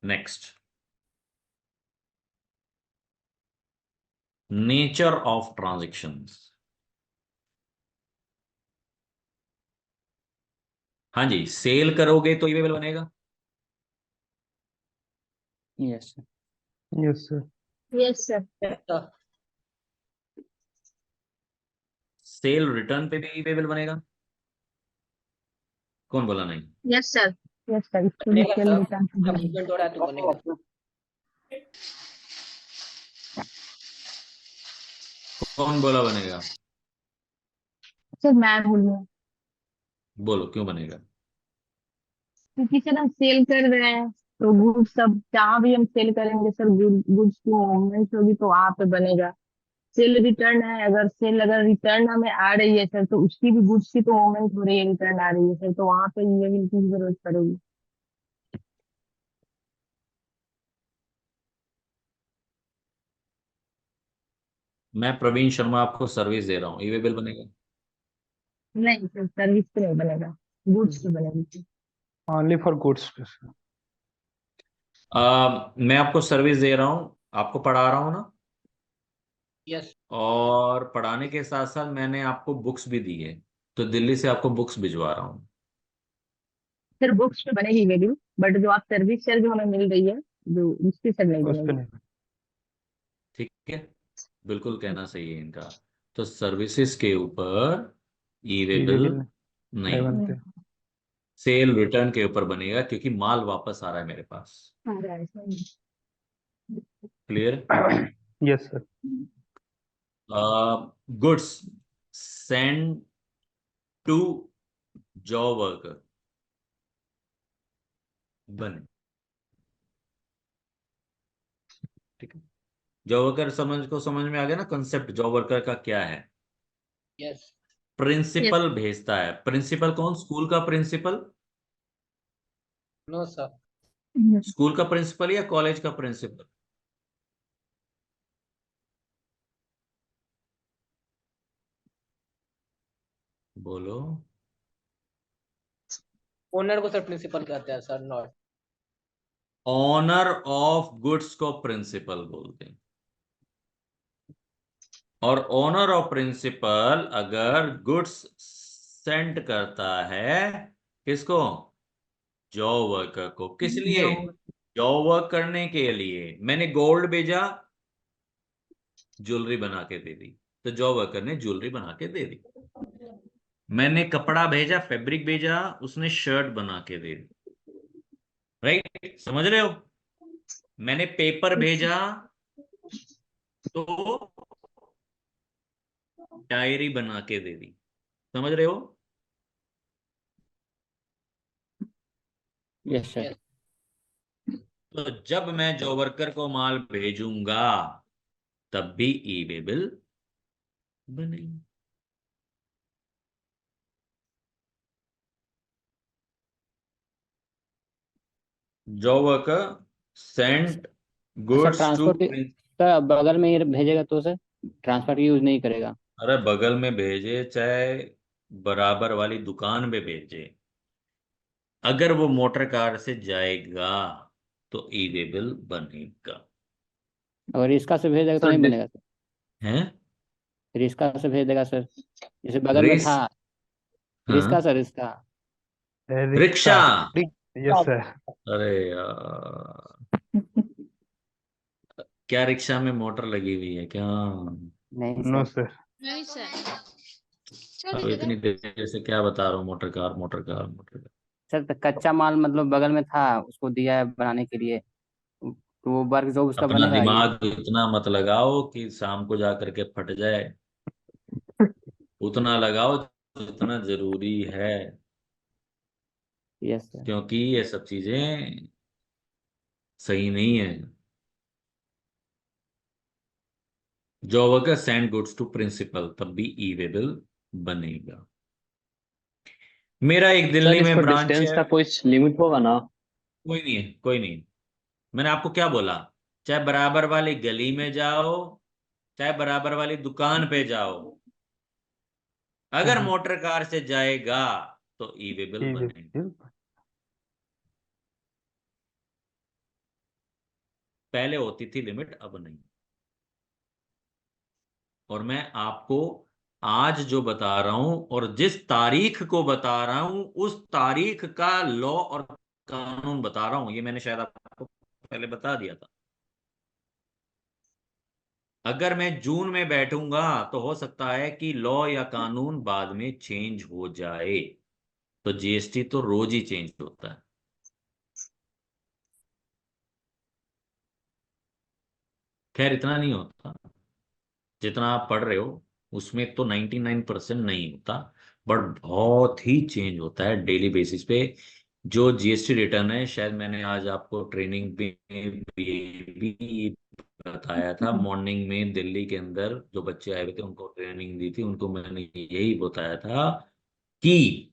नेक्स्ट। Nature of transactions. हाँ जी, सेल करोगे तो ईवेबल बनेगा। Yes sir. Yes sir. Yes sir. Sir cell return पे भी ईवेबल बनेगा। कौन बोला नहीं? Yes sir. यस सर, इसको भी बनेगा सेल सर, रिटर्न जब मूवमेंट हो रहा है तो बनेगा। कौन बोला बनेगा? सर मैं बोलूँ, बोलो क्यों बनेगा। क्योंकि सर हम सेल कर रहे हैं तो गुड्स सब जहाँ भी हम सेल करेंगे सर, गुड्स की मूवमेंट होगी तो वहां पे बनेगा। सेल रिटर्न है, अगर रिटर्न हमें आ रही है सर, तो उसकी भी गुड्स की तो मूवमेंट हो रही है, रिटर्न आ रही है सर, तो वहां पे ईमेल की जरूरत पड़ेगी। मैं प्रवीण शर्मा आपको सर्विस दे रहा हूँ, ईवेबल बनेगा। नहीं सर, सर्विस पे नहीं बनेगा, गुड्स पे बनेगी। Only for goods. मैं आपको सर्विस दे रहा हूँ, आपको पढ़ा रहा हूँ ना, यस और पढ़ाने के साथ साथ मैंने आपको बुक्स भी दी है, तो दिल्ली से आपको बुक्स भिजवा रहा हूँ। सर बुक्स पे बनेगी वैल्यू, बट जो आप सर्विस सर जो हमें मिल रही है, जो उसकी सर नहीं उस पे बनेगी। नहीं। ठीक है, बिल्कुल कहना सही है इनका। तो सर्विसेज के ऊपर ईवेबल ईवेबल नहीं नहीं, बनते। नहीं, सेल रिटर्न के ऊपर बनेगा, क्योंकि माल वापस आ रहा है मेरे पास। आ रहा है sir. Clear? Yes sir. Goods send to job worker बने। ठीक है, जॉब वर्कर समझ में आ गया ना कंसेप्ट, जॉब वर्कर का क्या है। Yes yes. प्रिंसिपल भेजता है, प्रिंसिपल कौन? स्कूल का प्रिंसिपल? No sir. स्कूल का प्रिंसिपल या कॉलेज का प्रिंसिपल? बोलो। ओनर को सर प्रिंसिपल कहते हैं sir, not. Owner of goods को प्रिंसिपल बोलते हैं, और ओनर ऑफ प्रिंसिपल अगर गुड्स सेंड करता है, किसको? जॉब वर्कर को। किस लिए? जो जॉब वर्क करने के लिए। मैंने गोल्ड भेजा, ज्वेलरी बना के दे दी, तो जॉब वर्कर ने ज्वेलरी बना के दे दी। मैंने कपड़ा भेजा, फैब्रिक भेजा, उसने शर्ट बना के दे दी। राइट, समझ रहे हो? मैंने पेपर भेजा तो डायरी बना के दे दी। समझ रहे हो? Yes sir. यस तो जब मैं जॉब वर्कर को माल भेजूंगा तब भी ई वे बिल बनेगी। Job worker sent sir goods to. Transport sir बगल में ही भेजेगा तो सर ट्रांसपोर्ट यूज नहीं करेगा। अरे बगल में भेजे चाहे बराबर वाली दुकान में भेजे, अगर वो मोटर कार से जाएगा तो ई वे बिल बनेगा। अगर रिक्शा से भेजेगा तो सर नहीं बनेगा सर। हैं? रिक्शा से भेज देगा सर, जैसे बगल में रेस? था। रिक्शा हाँ, sir, rickshaw. Rickshaw. Rickshaw. Yes sir. अरे यार, क्या रिक्शा में मोटर लगी हुई है क्या? नहीं नो सर। सर। अब इतनी देर से क्या बता रहा हूँ, motor car motor car motor car. Sir तो कच्चा माल मतलब बगल में था, उसको दिया है बनाने के लिए, तो वो वर्क जो उसका अपना बनेगा ये। दिमाग इतना मत लगाओ कि शाम को जा करके फट जाए, उतना लगाओ जितना जरूरी है, यस सर। क्योंकि ये सब चीजें सही नहीं है। Job worker send goods to principal, तब भी ई वे बिल बनेगा। मेरा एक सर दिल्ली इसको में ब्रांच डिस्टेंस है। का कोई लिमिट होगा ना? कोई नहीं है, कोई नहीं। मैंने आपको क्या बोला? चाहे बराबर वाली गली में जाओ, चाहे बराबर वाली दुकान पे जाओ, अगर मोटर कार से जाएगा तो ई वे बिल बनेगा। पहले होती थी लिमिट, अब नहीं। और मैं आपको आज जो बता रहा हूं और जिस तारीख को बता रहा हूं उस तारीख का लॉ और कानून बता रहा हूं। ये मैंने शायद आपको पहले बता दिया था। अगर मैं जून में बैठूंगा तो हो सकता है कि लॉ या कानून बाद में चेंज हो जाए। तो जीएसटी तो रोज ही चेंज होता है। खैर इतना नहीं होता जितना आप पढ़ रहे हो, उसमें तो 99% नहीं होता, बट बहुत ही चेंज होता है डेली बेसिस पे। जो जीएसटी रिटर्न है, शायद मैंने आज आपको ट्रेनिंग में भी बताया था। मॉर्निंग में दिल्ली के अंदर जो बच्चे आए हुए थे उनको ट्रेनिंग दी थी, उनको मैंने यही बताया था कि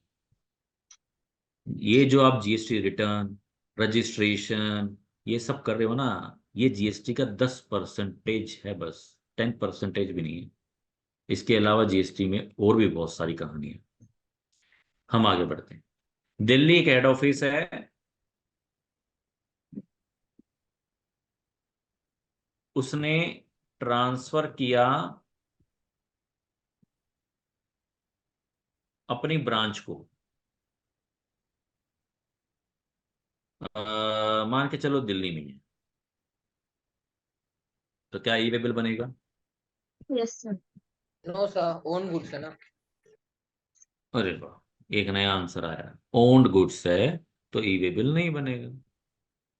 ये जो आप जीएसटी रिटर्न, रजिस्ट्रेशन, ये सब कर रहे हो ना, ये जीएसटी का 10% है, बस 10% भी नहीं है। इसके अलावा जीएसटी में और भी बहुत सारी कहानी है। हम आगे बढ़ते हैं। दिल्ली एक हेड ऑफिस है। उसने ट्रांसफर किया अपनी ब्रांच को, मान के चलो दिल्ली में है, तो क्या ई वे बिल बनेगा? Yes sir. No sir, own goods है ना। अरे वाह, एक नया आंसर आया। ओन्ड गुड्स है तो ई वे बिल नहीं बनेगा।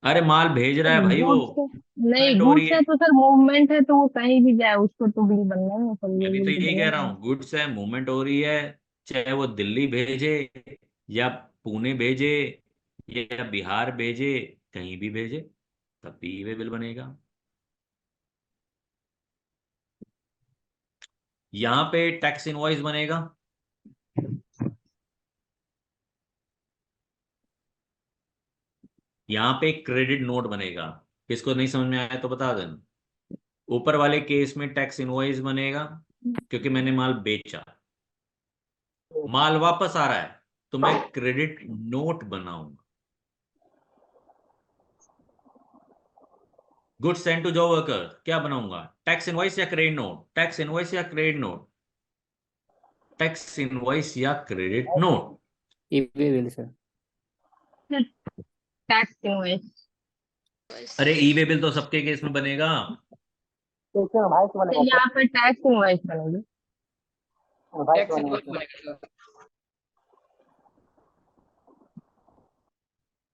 अरे माल भेज रहा है भाई, वो गुड्स है, नहीं मूवमेंट हो रही गुड्स है। है तो सर मूवमेंट है तो वो कहीं भी जाए उसको तो बिल बनना है, सर मैं ये भी तो बिल यही कह रहा बनेगा। हूँ, गुड्स है, मूवमेंट हो रही है, चाहे वो दिल्ली भेजे या पुणे भेजे या बिहार भेजे, कहीं भी भेजे, तब भी ई वे बिल बनेगा। यहाँ पे टैक्स इनवॉइस बनेगा। यहाँ पे क्रेडिट नोट बनेगा। किसको नहीं समझ में आया तो बता देना। ऊपर वाले केस में टैक्स इनवॉइस बनेगा क्योंकि मैंने माल बेचा, माल वापस आ रहा है तो मैं क्रेडिट नोट बनाऊंगा। Good send to job worker क्या बनाऊंगा? टैक्स इनवॉइस या क्रेडिट नोट? टैक्स इनवॉइस या क्रेडिट नोट? टैक्स इनवॉइस या credit note? E way bill sir. Tax invoice. अरे ई वे बिल तो सबके केस में बनेगा। यहाँ पर टैक्स इनवॉइस बनेगी। टैक्स इनवॉइस बनेगा सर।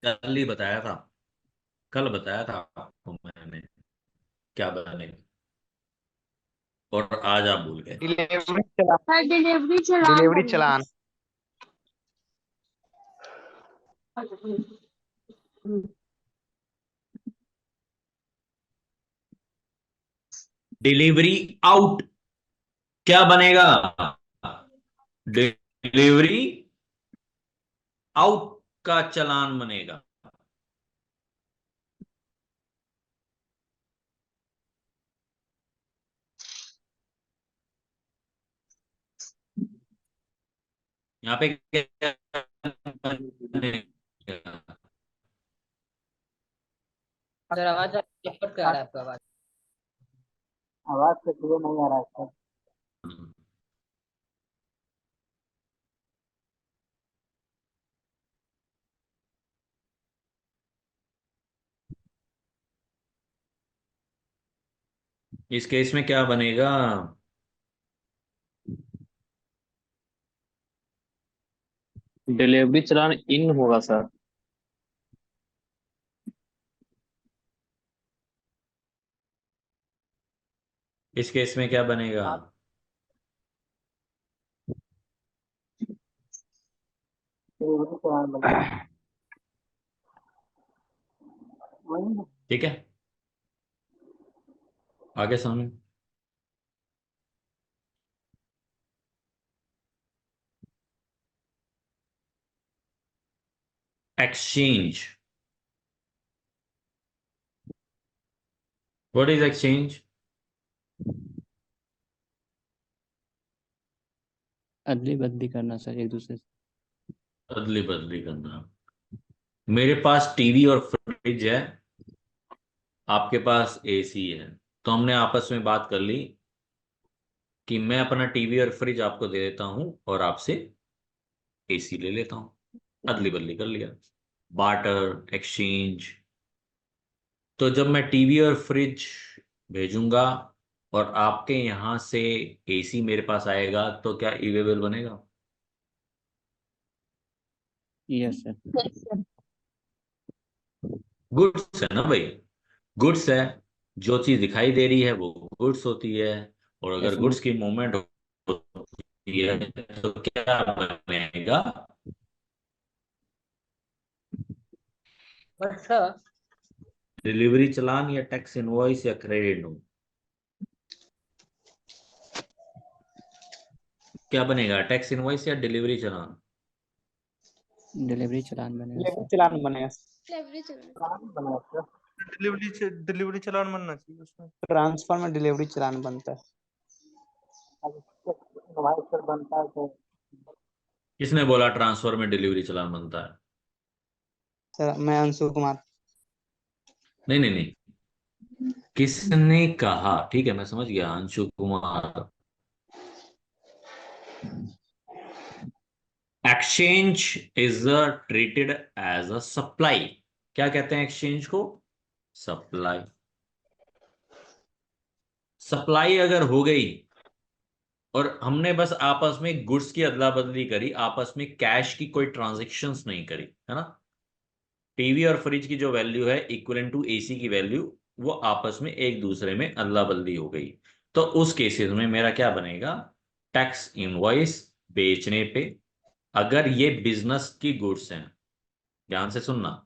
कल ही बताया था, कल बताया था आपको मैंने क्या बनेगा, और आज आप भूल गए। डिलीवरी चलान। सर डिलीवरी चलान डिलीवरी बनेगा। चलान। डिलीवरी आउट क्या बनेगा? डिलीवरी आउट का चालान बनेगा। यहाँ पे क्या बनेगा? सर आवाज कट कर रहा है आपका आवाज। आवाज तो क्लियर नहीं आ रहा है सर। इस केस में क्या बनेगा? डिलीवरी चलान इन होगा सर। इस केस में क्या बनेगा? डिलीवरी चलान बनेगा। ठीक है, आगे समझ। Exchange, what is exchange? अदली बदली करना सर एक दूसरे से। अदली बदली करना। मेरे पास टीवी और फ्रिज है, आपके पास एसी है, तो हमने आपस में बात कर ली कि मैं अपना टीवी और फ्रिज आपको दे देता हूं और आपसे एसी ले लेता हूं, अदली बदली कर लिया, बार्टर एक्सचेंज। तो जब मैं टीवी और फ्रिज भेजूंगा और आपके यहां से एसी मेरे पास आएगा, तो क्या ई वे बिल बनेगा? Yes sir. Yes, sir. Goods है ना भाई, गुड्स है। जो चीज दिखाई दे रही है वो गुड्स होती है, और यस अगर सर। गुड्स की मूवमेंट होती है तो क्या बनेगा? बट सर डिलीवरी चालान या टैक्स इनवॉइस या क्रेडिट नोट? क्या बनेगा, टैक्स इनवॉइस या डिलीवरी चालान? डिलीवरी चालान बनेगा डिलीवरी सर। चालान बनेगा। डिलीवरी चालान बनना चाहिए उसमें। ट्रांसफर में डिलीवरी चालान बनता है। किसने बोला ट्रांसफर में डिलीवरी चालान बनता है? सर मैं अंशु कुमार। नहीं नहीं नहीं, किसने कहा? ठीक है, मैं समझ गया, Anshu Kumar. Exchange is treated as a supply. क्या कहते हैं एक्सचेंज को? सप्लाई। सप्लाई अगर हो गई और हमने बस आपस में गुड्स की अदला बदली करी, आपस में कैश की कोई ट्रांजेक्शन्स नहीं करी, है ना? टीवी और फ्रिज की जो वैल्यू है इक्वलेंट टू एसी की वैल्यू, वो आपस में एक दूसरे में अदला बदली हो गई, तो उस केसेस में मेरा क्या बनेगा? टैक्स इनवॉइस बेचने पे, अगर ये बिजनेस की गुड्स हैं, ध्यान से सुनना।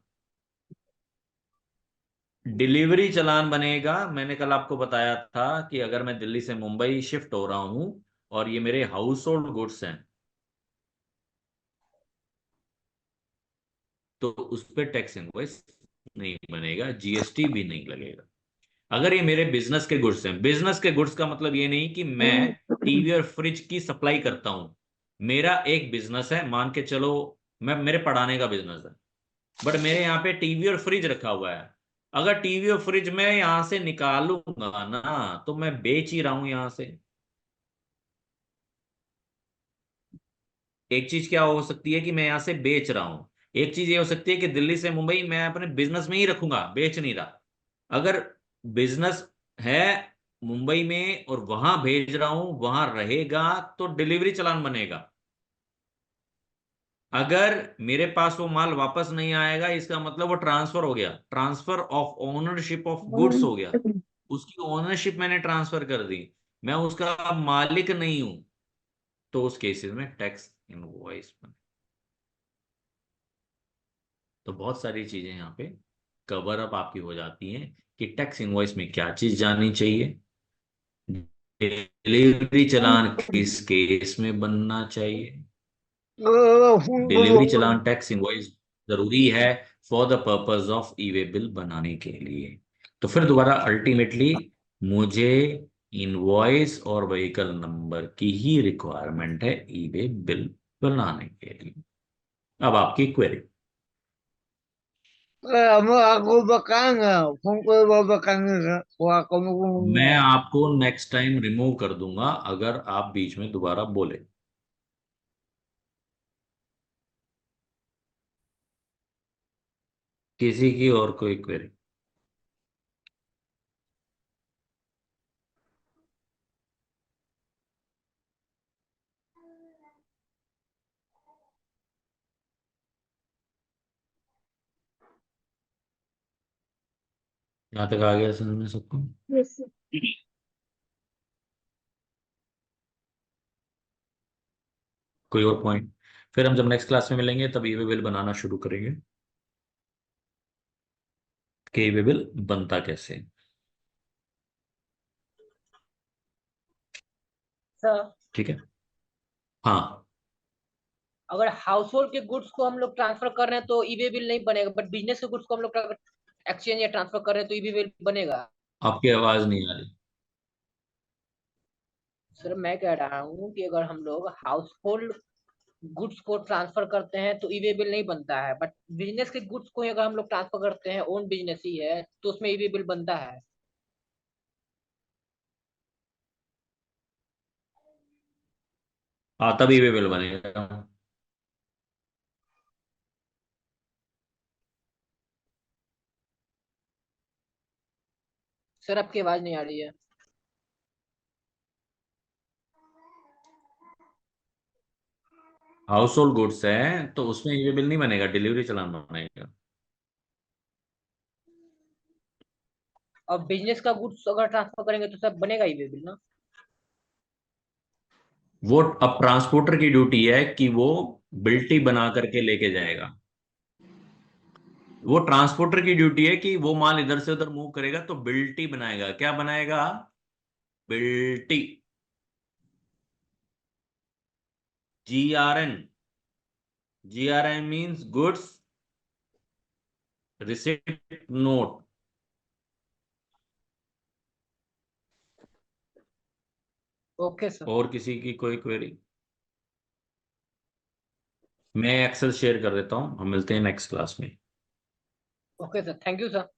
डिलीवरी चालान बनेगा, मैंने कल आपको बताया था कि अगर मैं दिल्ली से मुंबई शिफ्ट हो रहा हूं और ये मेरे हाउस होल्ड गुड्स हैं, तो उस पर टैक्स इनवॉइस नहीं बनेगा, जीएसटी भी नहीं लगेगा। अगर ये मेरे बिजनेस के गुड्स हैं, बिजनेस के गुड्स का मतलब ये नहीं कि मैं टीवी और फ्रिज की सप्लाई करता हूं। मेरा एक बिजनेस है, मान के चलो मैं, मेरे पढ़ाने का बिजनेस है, बट मेरे यहाँ पे टीवी और फ्रिज रखा हुआ है। अगर टीवी और फ्रिज मैं यहां से निकालूंगा ना, तो मैं बेच ही रहा हूं यहां से। एक चीज क्या हो सकती है कि मैं यहां से बेच रहा हूं, एक चीज ये हो सकती है कि दिल्ली से मुंबई मैं अपने बिजनेस में ही रखूंगा, बेच नहीं रहा। अगर बिजनेस है मुंबई में और वहां भेज रहा हूं, वहां रहेगा, तो डिलीवरी चालान बनेगा। अगर मेरे पास वो माल वापस नहीं आएगा, इसका मतलब वो ट्रांसफर हो गया, transfer of ownership of goods हो गया, उसकी ओनरशिप मैंने ट्रांसफर कर दी, मैं उसका मालिक नहीं हूं, तो उस केसेस में टैक्स इनवॉइस बने। तो बहुत सारी चीजें यहाँ पे कवर अप आपकी हो जाती हैं कि टैक्स इनवॉइस में क्या चीज जाननी चाहिए, डिलीवरी चालान किस केस में बनना चाहिए। डिलीवरी चालान टैक्स इनवॉइस जरूरी है for the purpose of e way bill बनाने के लिए। तो फिर दोबारा अल्टीमेटली मुझे इनवॉइस और व्हीकल नंबर की ही रिक्वायरमेंट है ई वे बिल बनाने के लिए। अब आपकी query. Aku bakal fungsi bakal wah kamu मैं आपको नेक्स्ट टाइम रिमूव कर दूंगा अगर आप बीच में दोबारा बोले। किसी की और कोई क्वेरी? यहाँ तक आ गया समझ में सबको? Yes, sir. कोई और पॉइंट? फिर हम जब नेक्स्ट क्लास में मिलेंगे तब ई वे बिल बनाना शुरू करेंगे कि ई वे बिल बनता कैसे है। सर ठीक है। हाँ, अगर हाउस होल्ड के गुड्स को हम लोग ट्रांसफर कर रहे हैं तो ईबे बिल नहीं बनेगा, बट बिजनेस के गुड्स को हम लोग एक्सचेंज या ट्रांसफर कर रहे हैं तो ईबे बिल बनेगा। आपकी आवाज नहीं आ रही। सर मैं कह रहा हूँ कि अगर हम लोग हाउस होल्ड गुड्स को ट्रांसफर करते हैं तो ईबे बिल नहीं बनता है, बट बिजनेस के गुड्स को अगर हम लोग ट्रांसफर करते हैं, ओन बिजनेस ही है, तो उसमें ईबे बिल बनता है। हाँ तभी वे बिल बनेगा। सर आपकी आवाज नहीं आ रही है। हाउस होल्ड गुड्स है तो उसमें ये बिल नहीं बनेगा, डिलीवरी चालान बनेगा। और बिजनेस का गुड्स अगर ट्रांसफर करेंगे तो सर बनेगा ई वे बिल ना। वो अब ट्रांसपोर्टर की ड्यूटी है कि वो बिल्टी बना करके लेके जाएगा। वो ट्रांसपोर्टर की ड्यूटी है कि वो माल इधर से उधर मूव करेगा तो बिल्टी बनाएगा। क्या बनाएगा? बिल्टी। GRN। GRN means goods receipt note. Okay sir. और किसी की कोई क्वेरी? मैं एक्सेल शेयर कर देता हूँ, हम मिलते हैं नेक्स्ट क्लास में। Okay sir, thank you sir.